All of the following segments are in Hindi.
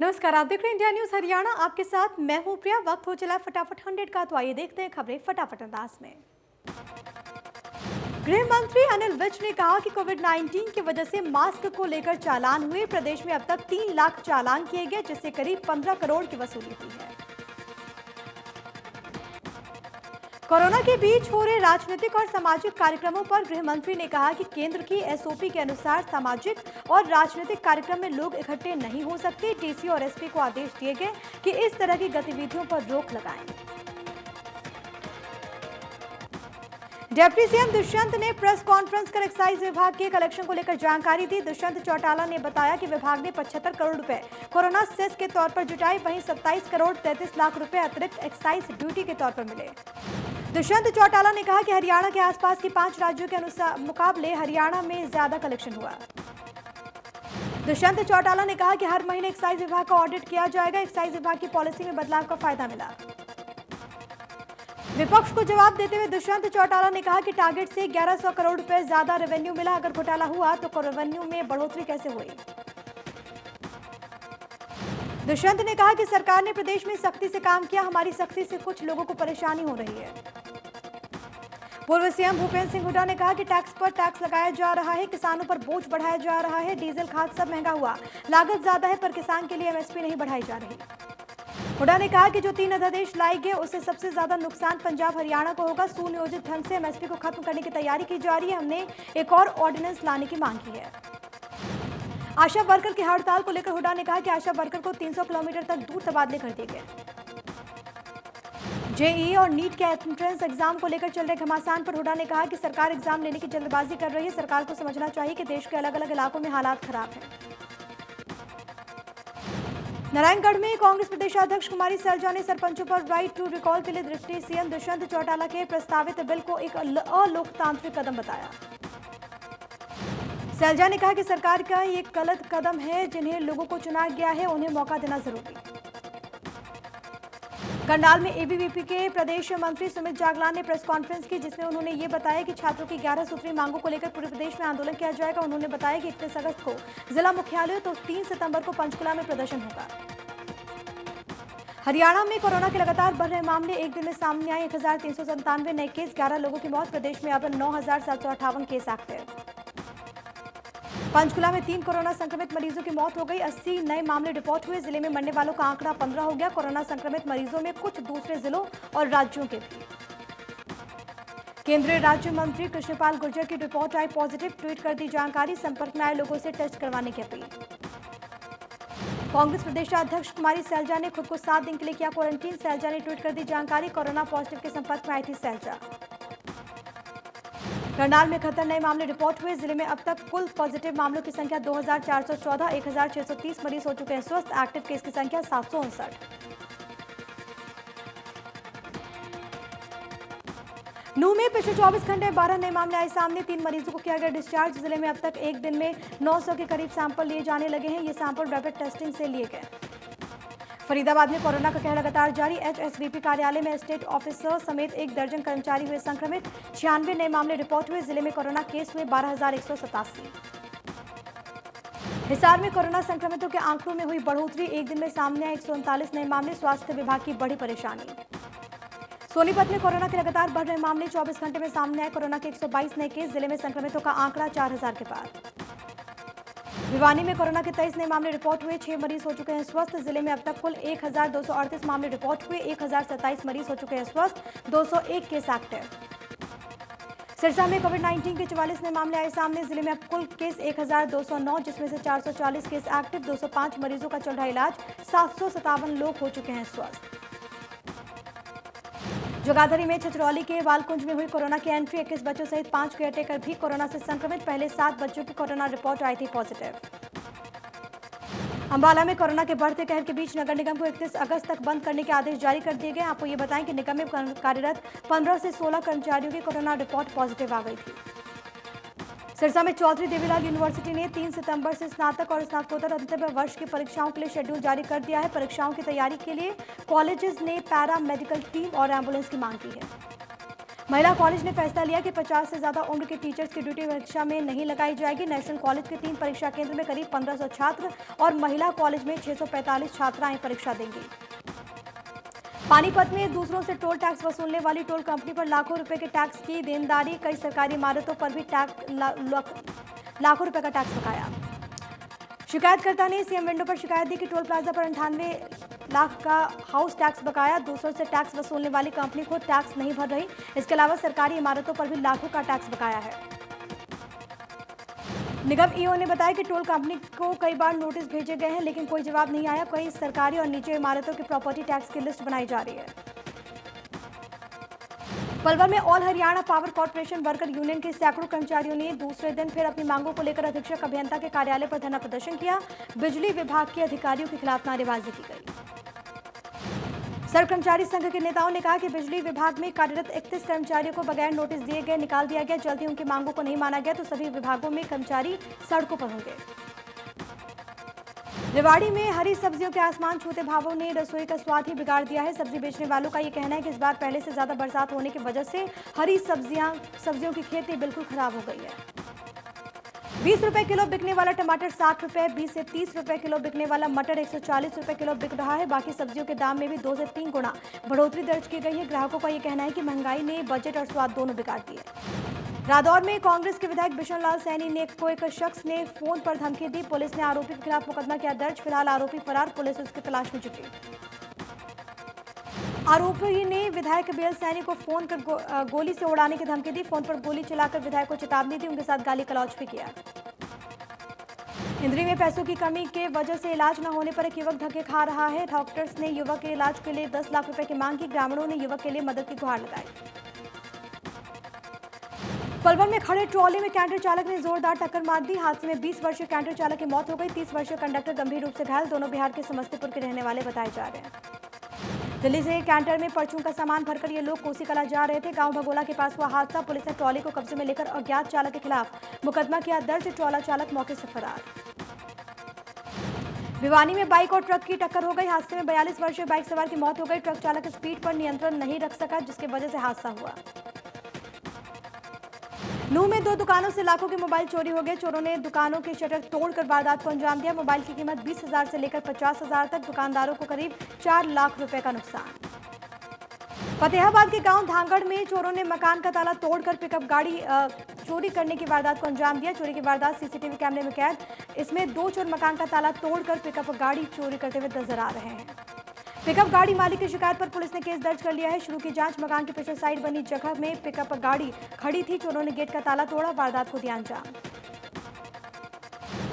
नमस्कार, आप देख रहे हैं इंडिया न्यूज हरियाणा। आपके साथ मैं हूं प्रिया। वक्त हो चला फटाफट 100 का, तो आइए देखते हैं खबरें फटाफट अंदाज में। गृह मंत्री अनिल विज ने कहा कि कोविड-19 की वजह से मास्क को लेकर चालान हुए। प्रदेश में अब तक 3 लाख चालान किए गए, जिससे करीब 15 करोड़ की वसूली हुई है। कोरोना के बीच हो रहे राजनीतिक और सामाजिक कार्यक्रमों पर गृह मंत्री ने कहा कि केंद्र की एसओपी के अनुसार सामाजिक और राजनीतिक कार्यक्रम में लोग इकट्ठे नहीं हो सकते। डीसी और एसपी को आदेश दिए गए कि इस तरह की गतिविधियों पर रोक लगाएं। डिप्टी सीएम दुष्यंत ने प्रेस कॉन्फ्रेंस कर एक्साइज विभाग के कलेक्शन को लेकर जानकारी दी। दुष्यंत चौटाला ने बताया कि विभाग ने 75 करोड़ रुपए कोरोना सेस के तौर पर जुटाए, वहीं 27 करोड़ 33 लाख रुपए अतिरिक्त एक्साइज ड्यूटी के तौर पर मिले। दुष्यंत चौटाला ने कहा कि हरियाणा के आसपास के 5 राज्यों के मुकाबले हरियाणा में ज्यादा कलेक्शन हुआ। दुष्यंत चौटाला ने कहा कि हर महीने एक्साइज विभाग का ऑडिट किया जाएगा। एक्साइज विभाग की पॉलिसी में बदलाव का फायदा मिला। विपक्ष को जवाब देते हुए दुष्यंत चौटाला ने कहा कि टारगेट से 1100 करोड़ रुपए ज्यादा रेवेन्यू मिला। अगर घोटाला हुआ तो रेवेन्यू में बढ़ोतरी कैसे हुई? दुष्यंत ने कहा कि सरकार ने प्रदेश में सख्ती से काम किया, हमारी सख्ती से कुछ लोगों को परेशानी हो रही है। पूर्व सीएम भूपेंद्र सिंह हुड्डा ने कहा कि टैक्स पर टैक्स लगाया जा रहा है, किसानों पर बोझ बढ़ाया जा रहा है। डीजल खाद सब महंगा हुआ, लागत ज्यादा है, पर किसान के लिए एमएसपी नहीं बढ़ाई जा रही। हुड्डा ने कहा कि जो 3 अध्यादेश लाए गए उससे सबसे ज्यादा नुकसान पंजाब हरियाणा को होगा। सुनियोजित ढंग से एमएसपी को खत्म करने की तैयारी की जा रही है। हमने एक और ऑर्डिनेंस लाने की मांग की है। आशा वर्कर की हड़ताल को लेकर हुड्डा ने कहा कि आशा वर्कर को 300 किलोमीटर तक दूर तबादले कर दिए गए। जेईई और नीट के एंट्रेंस एग्जाम को लेकर चल रहे घमासान पर हुड्डा ने कहा कि सरकार एग्जाम लेने की जल्दबाजी कर रही है। सरकार को समझना चाहिए कि देश के अलग अलग इलाकों में हालात खराब हैं। नारायणगढ़ में कांग्रेस प्रदेशाध्यक्ष कुमारी सैलजा ने सरपंचों पर राइट टू रिकॉल के लिए डिप्टी सीएम दुष्यंत चौटाला के प्रस्तावित बिल को एक अलोकतांत्रिक कदम बताया। सैलजा ने कहा कि सरकार का ये गलत कदम है। जिन्हें लोगों को चुना गया है उन्हें मौका देना जरूरी। करनाल में एबीवीपी के प्रदेश मंत्री सुमित जागलान ने प्रेस कॉन्फ्रेंस की, जिसमें उन्होंने ये बताया कि छात्रों की 11 सूत्री मांगों को लेकर पूरे प्रदेश में आंदोलन किया जाएगा। उन्होंने बताया कि 31 अगस्त को जिला मुख्यालय तो 3 सितंबर को पंचकुला में प्रदर्शन होगा। हरियाणा में कोरोना के लगातार बढ़ रहे मामले, एक दिन में सामने आए 1397 नए केस, 11 लोगों की मौत। प्रदेश में अब 9758 केस एक्टिव। पंचकुला में 3 कोरोना संक्रमित मरीजों की मौत हो गई। 80 नए मामले रिपोर्ट हुए। जिले में मरने वालों का आंकड़ा 15 हो गया। कोरोना संक्रमित मरीजों में कुछ दूसरे जिलों और राज्यों के भी। केंद्रीय राज्य मंत्री कृष्णपाल गुर्जर की रिपोर्ट आई पॉजिटिव, ट्वीट कर दी जानकारी। संपर्क में आए लोगों से टेस्ट करवाने की अपील। कांग्रेस प्रदेशाध्यक्ष कुमारी सैलजा ने खुद को 7 दिन के लिए किया क्वारंटीन। सैलजा ने ट्वीट कर दी जानकारी। कोरोना पॉजिटिव के संपर्क में आई थी सैलजा। करनाल में 71 नए मामले रिपोर्ट हुए। जिले में अब तक कुल पॉजिटिव मामलों की संख्या 2414, 1630 मरीज हो चुके हैं स्वस्थ। एक्टिव केस की संख्या 759। नूंह में पिछले 24 घंटे में 12 नए मामले आए सामने। 3 मरीजों को किया गया डिस्चार्ज। जिले में अब तक एक दिन में 900 के करीब सैंपल लिए जाने लगे हैं। ये सैंपल रैपिड टेस्टिंग से लिए गए। फरीदाबाद में कोरोना का कहर लगातार जारी। एचएसबीपी कार्यालय में स्टेट ऑफिसर समेत 1 दर्जन कर्मचारी हुए संक्रमित। 96 नए मामले रिपोर्ट हुए। जिले में कोरोना केस हुए 12187। हिसार में कोरोना संक्रमितों के आंकड़ों में हुई बढ़ोतरी। एक दिन में सामने आए 139 नए मामले। स्वास्थ्य विभाग की बड़ी परेशानी। सोनीपत में कोरोना के लगातार बढ़ रहे मामले। 24 घंटे में सामने आए कोरोना के 122 नए केस। जिले में संक्रमितों का आंकड़ा 4000 के पार। भिवानी में कोरोना के 23 नए मामले रिपोर्ट हुए। 6 मरीज हो चुके हैं स्वस्थ। जिले में अब तक कुल 1238 मामले रिपोर्ट हुए। 1027 मरीज हो चुके हैं स्वस्थ। 201 केस एक्टिव। सिरसा में कोविड-19 के 44 नए मामले आए सामने। जिले में अब कुल केस 1209, जिसमें से 440 केस एक्टिव। 205 मरीजों का चल रहा इलाज। 757 लोग हो चुके हैं स्वस्थ। जोगाधरी में छछरौली के वालकुंज में हुई कोरोना की एंट्री। 21 बच्चों सहित 5 केयरटेकर भी कोरोना से संक्रमित। पहले 7 बच्चों की कोरोना रिपोर्ट आई थी पॉजिटिव। अंबाला में कोरोना के बढ़ते कहर के बीच नगर निगम को 31 अगस्त तक बंद करने के आदेश जारी कर दिए गए। आपको ये बताएं कि निगम में कार्यरत 15 से 16 कर्मचारियों की कोरोना रिपोर्ट पॉजिटिव आ गई थी। सिरसा में चौधरी देवीलाल यूनिवर्सिटी ने 3 सितंबर से स्नातक और स्नातकोत्तर अंतिम वर्ष की परीक्षाओं के लिए शेड्यूल जारी कर दिया है। परीक्षाओं की तैयारी के लिए कॉलेजेस ने पैरा मेडिकल टीम और एम्बुलेंस की मांग की है। महिला कॉलेज ने फैसला लिया कि 50 से ज्यादा उम्र के टीचर्स की ड्यूटी परीक्षा में नहीं लगाई जाएगी। नेशनल कॉलेज के 3 परीक्षा केंद्र में करीब 1500 छात्र और महिला कॉलेज में 645 छात्राएं परीक्षा देंगी। पानीपत में दूसरों से टोल टैक्स वसूलने वाली टोल कंपनी पर लाखों रुपए के टैक्स की देनदारी। कई सरकारी इमारतों पर भी लाखों रुपए का टैक्स बकाया। शिकायतकर्ता ने सीएम विंडो पर शिकायत दी कि टोल प्लाजा पर 98 लाख का हाउस टैक्स बकाया। दूसरों से टैक्स वसूलने वाली कंपनी खुद टैक्स नहीं भर रही। इसके अलावा सरकारी इमारतों पर भी लाखों का टैक्स बकाया है। निगम ईओ ने बताया कि टोल कंपनी को कई बार नोटिस भेजे गए हैं, लेकिन कोई जवाब नहीं आया। कई सरकारी और निजी इमारतों की प्रॉपर्टी टैक्स की लिस्ट बनाई जा रही है। पलवल में all Haryana power corporation worker union के सैकड़ों कर्मचारियों ने दूसरे दिन फिर अपनी मांगों को लेकर अधीक्षक अभियंता के कार्यालय पर धरना प्रदर्शन किया। बिजली विभाग के अधिकारियों के खिलाफ नारेबाजी की गई। सर्व कर्मचारी संघ के नेताओं ने कहा कि बिजली विभाग में कार्यरत 31 कर्मचारियों को बगैर नोटिस दिए गए निकाल दिया गया। जल्द ही उनकी मांगों को नहीं माना गया तो सभी विभागों में कर्मचारी सड़कों पर होंगे। रेवाड़ी में हरी सब्जियों के आसमान छूते भावों ने रसोई का स्वाद ही बिगाड़ दिया है। सब्जी बेचने वालों का ये कहना है कि इस बार पहले से ज्यादा बरसात होने की वजह से हरी सब्जियों की खेती बिल्कुल खराब हो गई है। 20 रुपए किलो बिकने वाला टमाटर 60 रुपए, 20 से 30 रुपए किलो बिकने वाला मटर 140 रुपए किलो बिक रहा है। बाकी सब्जियों के दाम में भी 2 से 3 गुना बढ़ोतरी दर्ज की गई है। ग्राहकों का ये कहना है कि महंगाई ने बजट और स्वाद दोनों बिगाड़ दिए। रादौर में कांग्रेस के विधायक बिशन लाल सैनी ने को एक शख्स ने फोन पर धमकी दी। पुलिस ने आरोपी के खिलाफ मुकदमा किया दर्ज। फिलहाल आरोपी फरार, पुलिस उसकी तलाश में जुटी। आरोपी ने विधायक बीएल सैनी को फोन कर गोली से उड़ाने की धमकी दी। फोन पर गोली चलाकर विधायक को चेतावनी दी, उनके साथ गाली गलौज भी किया। इंद्री में पैसों की कमी के वजह से इलाज न होने पर एक युवक धक्के खा रहा है। डॉक्टर्स ने युवक के इलाज के लिए 10 लाख रुपए की मांग की। ग्रामीणों ने युवक के लिए मदद की गुहार लगाई। पलवल में खड़े ट्रॉली में कैंटर चालक ने जोरदार टक्कर मार दी। हादसे में 20 वर्षीय कैंटर चालक की मौत हो गई। 30 वर्षीय कंडक्टर गंभीर रूप से घायल। दोनों बिहार के समस्तीपुर के रहने वाले बताए जा रहे हैं। दिल्ली से कैंटर में परचून का सामान भरकर ये लोग कोसी कला जा रहे थे। गांव भगोला के पास हुआ हादसा। पुलिस ने ट्रॉली को कब्जे में लेकर अज्ञात चालक के खिलाफ मुकदमा किया दर्ज। ट्रॉला चालक मौके से फरार। भिवानी में बाइक और ट्रक की टक्कर हो गई। हादसे में 42 वर्षीय बाइक सवार की मौत हो गई। ट्रक चालक स्पीड पर नियंत्रण नहीं रख सका, जिसकी वजह से हादसा हुआ। नूह में 2 दुकानों से लाखों के मोबाइल चोरी हो गए। चोरों ने दुकानों के शटर तोड़कर वारदात को अंजाम दिया। मोबाइल की कीमत 20,000 से लेकर 50,000 तक। दुकानदारों को करीब 4 लाख रुपए का नुकसान। फतेहाबाद के गांव धांगड़ में चोरों ने मकान का ताला तोड़कर पिकअप गाड़ी चोरी करने की वारदात को अंजाम दिया। चोरी की वारदात सीसीटीवी कैमरे में कैद। इसमें 2 चोर मकान का ताला तोड़कर पिकअप गाड़ी चोरी करते हुए नजर आ रहे हैं। पिकअप गाड़ी मालिक की शिकायत पर पुलिस ने केस दर्ज कर लिया है। शुरू की जांच। मकान के पीछे साइड बनी जगह में पिकअप गाड़ी खड़ी थी। चोरों ने गेट का ताला तोड़ा, वारदात को दिया अंजाम।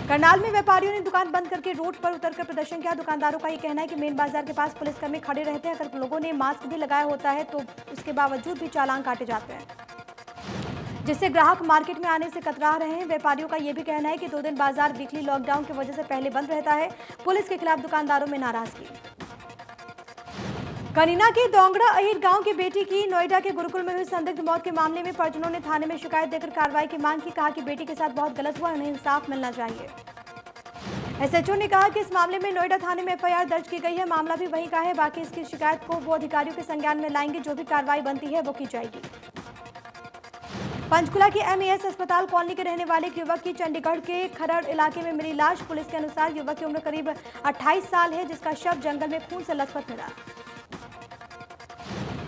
करनाल में व्यापारियों ने दुकान बंद करके रोड पर उतरकर प्रदर्शन किया। दुकानदारों का ये कहना है कि मेन बाजार के पास पुलिसकर्मी खड़े रहते हैं। अगर लोगों ने मास्क भी लगाया होता है तो उसके बावजूद भी चालान काटे जाते हैं, जिससे ग्राहक मार्केट में आने से कतरा रहे हैं। व्यापारियों का यह भी कहना है कि 2 दिन बाजार वीकली लॉकडाउन की वजह से पहले बंद रहता है। पुलिस के खिलाफ दुकानदारों में नाराजगी। कनीना के दोंगड़ा अहिर गांव की बेटी की नोएडा के गुरुकुल में हुई संदिग्ध मौत के मामले में परिजनों ने थाने में शिकायत देकर कार्रवाई की मांग की। कहा कि बेटी के साथ बहुत गलत हुआ, उन्हें इंसाफ मिलना चाहिए। एसएचओ ने कहा कि इस मामले में नोएडा थाने में एफआईआर दर्ज की गई है। मामला भी वहीं का है। बाकी इसकी शिकायत को वो अधिकारियों के संज्ञान में लाएंगे। जो भी कार्रवाई बनती है वो की जाएगी। पंचकुला की एमईएस अस्पताल कॉलोनी के रहने वाले एक युवक की चंडीगढ़ के खरड़ इलाके में मिली लाश। पुलिस के अनुसार युवक की उम्र करीब 28 साल है, जिसका शव जंगल में खून से लथपथ मिला।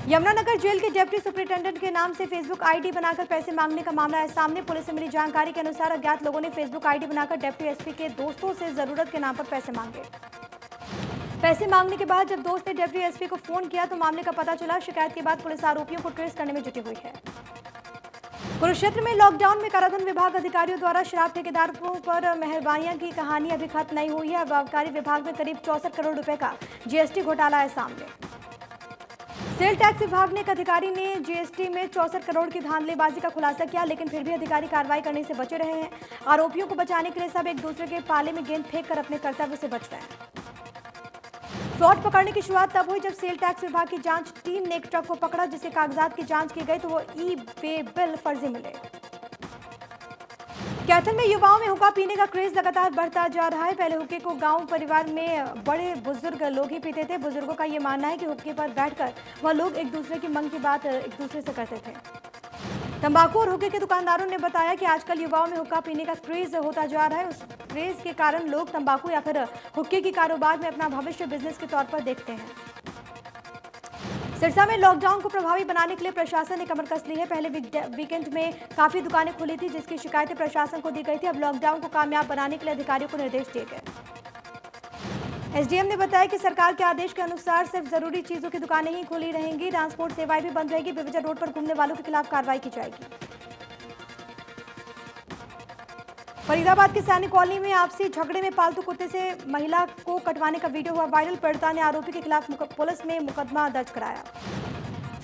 यमुनानगर जेल के डिप्टी सुपरिटेंडेंट के नाम से फेसबुक आईडी बनाकर पैसे मांगने का मामला है सामने। पुलिस से मिली जानकारी के अनुसार अज्ञात लोगों ने फेसबुक आईडी बनाकर डिप्टी एसपी के दोस्तों से जरूरत के नाम पर पैसे मांगे। पैसे मांगने के बाद जब दोस्त ने डिप्टी एसपी को फोन किया तो मामले का पता चला। शिकायत के बाद पुलिस आरोपियों को ट्रेस करने में जुटी हुई है। कुरुक्षेत्र में लॉकडाउन में कराधान विभाग अधिकारियों द्वारा शराब ठेकेदारों पर मेहरबानियां की कहानी अभी खत्म नहीं हुई है। आबकारी विभाग में करीब 64 करोड़ रुपए का जीएसटी घोटाला है सामने। सेल टैक्स विभाग ने एक अधिकारी ने जीएसटी में 64 करोड़ की धांधलीबाजी का खुलासा किया, लेकिन फिर भी अधिकारी कार्रवाई करने से बचे रहे हैं। आरोपियों को बचाने के लिए सब एक दूसरे के पाले में गेंद फेंक कर अपने कर्तव्य से बच रहे हैं। फ्रॉड पकड़ने की शुरुआत तब हुई जब सेल टैक्स विभाग की जांच टीम ने एक ट्रक को पकड़ा, जिसके कागजात की जांच की गई तो वो ई वे बिल फर्जी मिले। कैथल में युवाओं में हुक्का पीने का क्रेज लगातार बढ़ता जा रहा है। पहले हुक्के को गांव परिवार में बड़े बुजुर्ग लोग ही पीते थे। बुजुर्गों का ये मानना है कि हुक्के पर बैठकर वह लोग एक दूसरे की मन की बात एक दूसरे से करते थे। तंबाकू और हुक्के के दुकानदारों ने बताया कि आजकल युवाओं में हुक्का पीने का क्रेज होता जा रहा है। उस क्रेज के कारण लोग तंबाकू या फिर हुक्के की कारोबार में अपना भविष्य बिजनेस के तौर पर देखते हैं। सिरसा में लॉकडाउन को प्रभावी बनाने के लिए प्रशासन ने कमर कस ली है। पहले वीकेंड में काफी दुकानें खुली थी, जिसकी शिकायतें प्रशासन को दी गई थी। अब लॉकडाउन को कामयाब बनाने के लिए अधिकारियों को निर्देश दिए गए। एसडीएम ने बताया कि सरकार के आदेश के अनुसार सिर्फ जरूरी चीजों की दुकानें ही खुली रहेंगी। ट्रांसपोर्ट सेवाएं भी बंद रहेगी। बेवजह रोड पर घूमने वालों के खिलाफ कार्रवाई की जाएगी। फरीदाबाद के सैनिक कॉलोनी में आपसी झगड़े में पालतू कुत्ते से महिला को कटवाने का वीडियो हुआ वायरल। पीड़िता ने आरोपी के खिलाफ पुलिस में मुकदमा दर्ज कराया।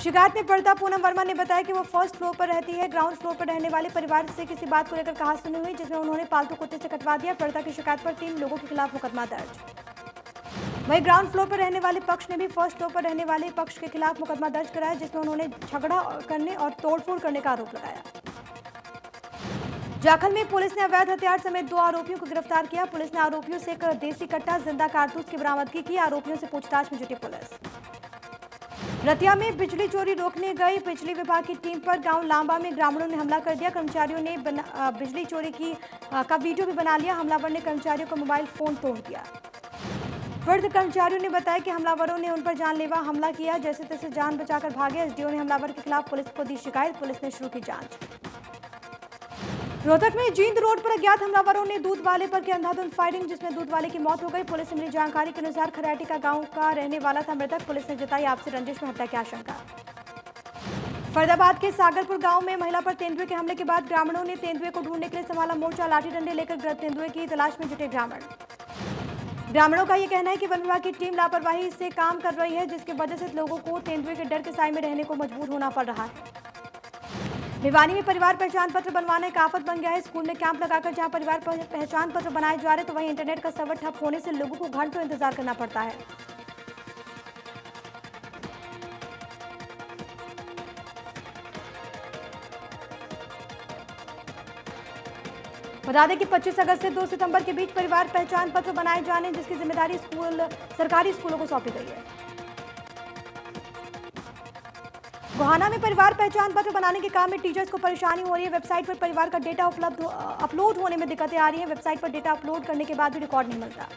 शिकायत में पीड़िता पूनम वर्मा ने बताया कि वो फर्स्ट फ्लोर पर रहती है। ग्राउंड फ्लोर पर रहने वाले परिवार से किसी बात को लेकर कहासुनी हुई, जिसमें उन्होंने पालतू कुत्ते से कटवा दिया। पीड़िता की शिकायत पर 3 लोगों के खिलाफ मुकदमा दर्ज। वहीं ग्राउंड फ्लोर पर रहने वाले पक्ष ने भी फर्स्ट फ्लोर पर रहने वाले पक्ष के खिलाफ मुकदमा दर्ज कराया, जिसमें उन्होंने झगड़ा करने और तोड़फोड़ करने का आरोप लगाया। जाखल में पुलिस ने अवैध हथियार समेत 2 आरोपियों को गिरफ्तार किया। पुलिस ने आरोपियों से एक देसी कट्टा, जिंदा कारतूस की बरामदगी की। आरोपियों से पूछताछ में जुटी पुलिस। रतिया में बिजली चोरी रोकने गई बिजली विभाग की टीम पर गांव लांबा में ग्रामीणों ने हमला कर दिया। कर्मचारियों ने बिजली चोरी का वीडियो भी बना लिया। हमलावर ने कर्मचारियों का मोबाइल फोन तोड़ दिया। पीड़ित कर्मचारियों ने बताया कि हमलावरों ने उन पर जानलेवा हमला किया, जैसे तैसे जान बचाकर भागे। एसडीओ ने हमलावर के खिलाफ पुलिस को दी शिकायत। पुलिस ने शुरू की जांच। रोहतक में जींद रोड पर अज्ञात हमलावरों ने दूध वाले पर की अंधाधुंध फायरिंग, जिसमें दूध वाले की मौत हो गई। पुलिस से मिली जानकारी के अनुसार खरैटी का गांव का रहने वाला था मृतक। पुलिस ने जताई आपसी रंजिश में हत्या की आशंका। फरीदाबाद के सागरपुर गांव में महिला पर तेंदुए के हमले के बाद ग्रामीणों ने तेंदुए को ढूंढने के लिए संभाला मोर्चा। लाठी डंडे लेकर तेंदुए की तलाश में जुटे ग्रामीणों का यह कहना है कि वन विभाग की टीम लापरवाही से काम कर रही है, जिसकी वजह से लोगों को तेंदुए के डर के साए में रहने को मजबूर होना पड़ रहा है। भिवानी में परिवार पहचान पत्र बनवाना एक आफत बन गया है। स्कूल में कैंप लगाकर जहां परिवार पहचान पत्र बनाए जा रहे, तो वहीं इंटरनेट का सर्वर ठप होने से लोगों को घंटों इंतजार करना पड़ता है। बता दें कि 25 अगस्त से 2 सितंबर के बीच परिवार पहचान पत्र बनाए जाने, जिसकी जिम्मेदारी सरकारी स्कूलों को सौंपी गई है। गोहाना में परिवार पहचान पत्र बनाने के काम में टीचर्स को परेशानी हो रही है। वेबसाइट पर परिवार का डेटा अपलोड होने में दिक्कतें आ रही हैं। वेबसाइट पर डेटा अपलोड करने के बाद भी रिकॉर्ड नहीं मिलता।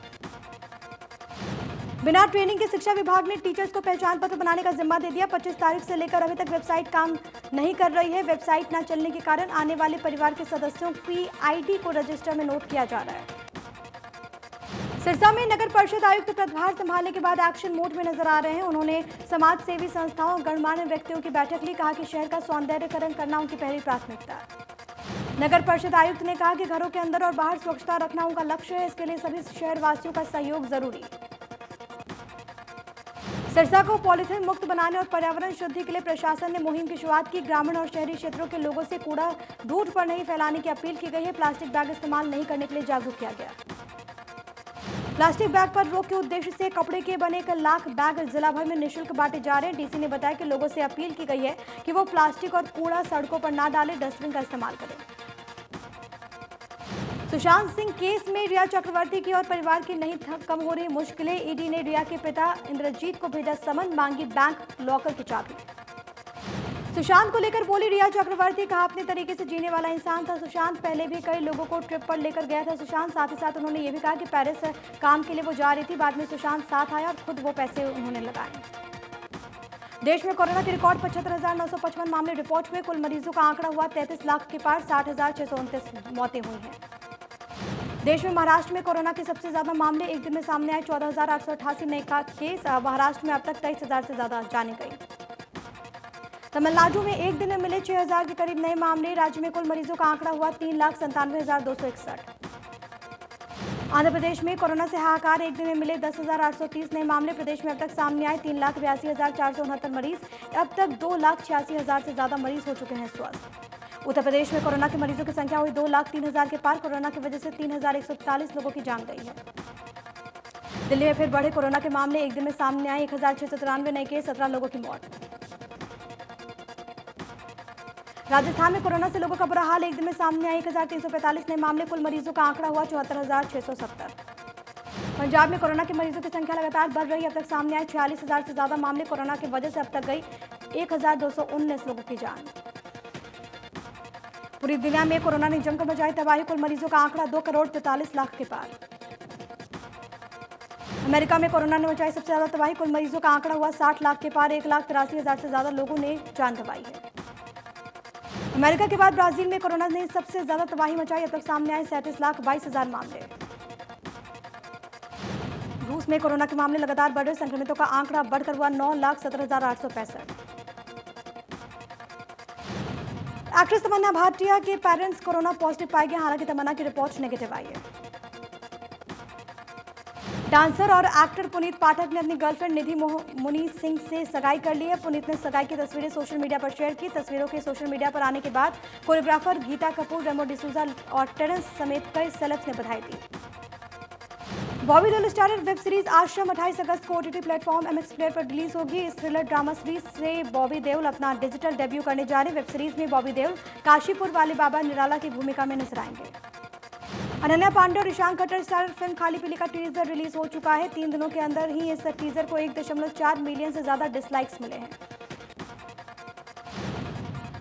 बिना ट्रेनिंग के शिक्षा विभाग ने टीचर्स को पहचान पत्र बनाने का जिम्मा दे दिया। 25 तारीख से लेकर अभी तक वेबसाइट काम नहीं कर रही है। वेबसाइट न चलने के कारण आने वाले परिवार के सदस्यों की आईडी को रजिस्टर में नोट किया जा रहा है। सिरसा में नगर परिषद आयुक्त पदभार संभालने के बाद एक्शन मोड में नजर आ रहे हैं। उन्होंने समाज सेवी संस्थाओं और गणमान्य व्यक्तियों की बैठक ली। कहा कि शहर का सौंदर्यीकरण करना उनकी पहली प्राथमिकता है। नगर परिषद आयुक्त ने कहा कि घरों के अंदर और बाहर स्वच्छता रखना उनका लक्ष्य है। इसके लिए सभी शहरवासियों का सहयोग जरूरी। सिरसा को पॉलीथिन मुक्त बनाने और पर्यावरण शुद्धि के लिए प्रशासन ने मुहिम की शुरुआत की। ग्रामीण और शहरी क्षेत्रों के लोगों से कूड़ा रोड पर नहीं फैलाने की अपील की गई है। प्लास्टिक बैग इस्तेमाल नहीं करने के लिए जागरूक किया गया। प्लास्टिक बैग पर रोक के उद्देश्य से कपड़े के बने 1 लाख बैग जिला भर में निःशुल्क बांटे जा रहे हैं। डीसी ने बताया कि लोगों से अपील की गई है कि वो प्लास्टिक और कूड़ा सड़कों पर ना डालें, डस्टबिन का इस्तेमाल करें। सुशांत सिंह केस में रिया चक्रवर्ती की और परिवार की नहीं कम हो रही मुश्किलें। ईडी ने रिया के पिता इंद्रजीत को भेजा समन, मांगी बैंक लॉकर की चाबी। सुशांत को लेकर बोली रिया चक्रवर्ती, कहा अपने तरीके से जीने वाला इंसान था सुशांत। पहले भी कई लोगों को ट्रिप पर लेकर गया था सुशांत। साथ ही साथ उन्होंने ये भी कहा कि पेरिस काम के लिए वो जा रही थी। बाद में सुशांत साथ आया और खुद वो पैसे उन्होंने लगाए। देश में कोरोना के रिकॉर्ड 75,955 मामले रिपोर्ट हुए। कुल मरीजों का आंकड़ा हुआ 33 लाख के पार। 60,629 मौतें हुई हैं। देश में महाराष्ट्र में कोरोना के सबसे ज्यादा मामले एक दिन में सामने आए। 14,888 नए केस। महाराष्ट्र में अब तक 23,000 से ज्यादा जाने गई। तमिलनाडु में एक दिन में मिले 6,000 के करीब नए मामले। राज्य में कुल मरीजों का आंकड़ा हुआ 3,97,261। आंध्र प्रदेश में कोरोना से हाहाकार। एक दिन में मिले 10,830 नए मामले। प्रदेश में अब तक सामने आए 3,82,469 मरीज। अब तक 2,86,000 से ज्यादा मरीज हो चुके हैं स्वस्थ। उत्तर प्रदेश में कोरोना के मरीजों की संख्या हुई 2,03,000 के पार। कोरोना की वजह से 3,141 लोगों की जान गई है। दिल्ली में फिर बढ़े कोरोना के मामले। एक दिन में सामने आए 1,693 नए केस, 17 लोगों की मौत। राजस्थान में कोरोना से लोगों का बुरा हाल। एक दिन में सामने आए 1345 नए मामले। कुल मरीजों का आंकड़ा हुआ 74,670। पंजाब में कोरोना के मरीजों की संख्या लगातार बढ़ रही है। अब तक सामने आए 46,000 से ज्यादा मामले। कोरोना की वजह से अब तक गई 1,219 लोगों की जान। पूरी दुनिया में कोरोना ने जमकर मचाई तबाही। कुल मरीजों का आंकड़ा 2,43,00,000 के पार। अमेरिका में कोरोना ने मचाई सबसे ज्यादा तबाही। कुल मरीजों का आंकड़ा हुआ 60 लाख के पार। 1,83,000 से ज्यादा लोगों ने जान गंवाई है। अमेरिका के बाद ब्राजील में कोरोना ने सबसे ज्यादा तबाही मचाई। अब तक सामने आए 37,22,000 मामले। रूस में कोरोना के मामले लगातार बढ़ रहे। संक्रमितों का आंकड़ा बढ़कर हुआ 9,17,865। एक्ट्रेस तमन्ना भाटिया के पेरेंट्स कोरोना पॉजिटिव पाए गए। हालांकि तमन्ना की रिपोर्ट नेगेटिव आई है। डांसर और एक्टर पुनीत पाठक ने अपनी गर्लफ्रेंड निधि मुनि सिंह से सगाई कर ली है। पुनीत ने सगाई की तस्वीरें सोशल मीडिया पर शेयर की। तस्वीरों के सोशल मीडिया पर आने के बाद कोरियोग्राफर गीता कपूर, रेमो डिसूजा और टेरेंस समेत कई सेलेब्स ने बधाई दी। Bobby Deol starrer web series Aashram 28 अगस्त को OTT प्लेटफॉर्म MX प्लेयर पर रिलीज होगी। इस थ्रिलर ड्रामा सीरीज से बॉबी देओल अपना डिजिटल डेब्यू करने जा रहे। वेब सीरीज में बॉबी देओल काशीपुर वाले बाबा निराला की भूमिका में नजर आएंगे। अनन्या पांडे और ईशान खट्टर स्टारर फिल्म खाली पीली का टीजर रिलीज हो चुका है। 3 दिनों के अंदर ही इस टीजर को 1.4 मिलियन से ज्यादा डिसलाइक्स मिले हैं।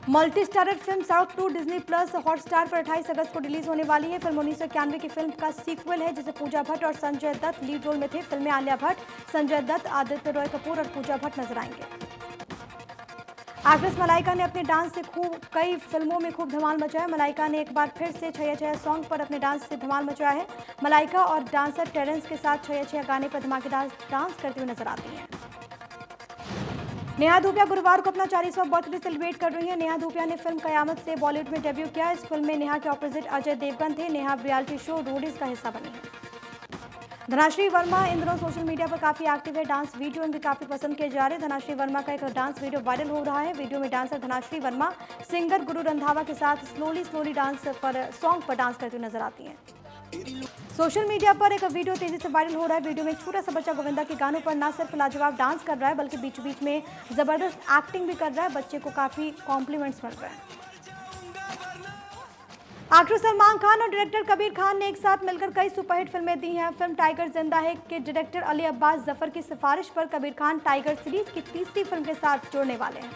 मल्टी स्टारर फिल्म सड़क 2 डिज्नी प्लस हॉटस्टार पर 28 अगस्त को रिलीज होने वाली है। फिल्म 1991 की फिल्म का सीक्वल है जिसे पूजा भट्ट और संजय दत्त लीड रोल में थे। फिल्म में आलिया भट्ट, संजय दत्त, आदित्य रॉय कपूर और पूजा भट्ट नजर आएंगे। एक्ट्रेस मलाइका ने अपने डांस से कई फिल्मों में खूब धमाल मचाया। मलाइका ने एक बार फिर से छैया छैया सॉन्ग पर अपने डांस से धमाल मचाया है। मलाइका और डांसर टेरेंस के साथ छैया छैया गाने पर धमाकेदार डांस करती हुई नजर आती हैं। नेहा धूपिया गुरुवार को अपना 40वां बर्थडे सेलिब्रेट कर रही है। नेहा धूपिया ने फिल्म कयामत से बॉलीवुड में डेब्यू किया। इस फिल्म में नेहा के ऑपोजिट अजय देवगन थे। नेहा रियलिटी शो रोडीज का हिस्सा बनी है। धनाश्री वर्मा इन दिनों सोशल मीडिया पर काफी एक्टिव है। डांस वीडियो उनके काफी पसंद किए जा रहे हैं। धनाश्री वर्मा का एक डांस वीडियो वायरल हो रहा है। वीडियो में डांसर धनाश्री वर्मा सिंगर गुरु रंधावा के साथ स्लोली डांस पर सॉन्ग पर डांस करती हुई नजर आती हैं। सोशल मीडिया पर एक वीडियो तेजी से वायरल हो रहा है। वीडियो में एक छोटा सा बच्चा गोविंदा के गानों पर न सिर्फ लाजवाब डांस कर रहा है बल्कि बीच बीच में जबरदस्त एक्टिंग भी कर रहा है। बच्चे को काफी कॉम्प्लीमेंट्स मिल रहे हैं। एक्टर सलमान खान और डायरेक्टर कबीर खान ने एक साथ मिलकर कई सुपरहिट फिल्में दी हैं। फिल्म टाइगर जिंदा है के डायरेक्टर अली अब्बास जफर की सिफारिश पर कबीर खान टाइगर सीरीज की तीसरी फिल्म के साथ जुड़ने वाले हैं।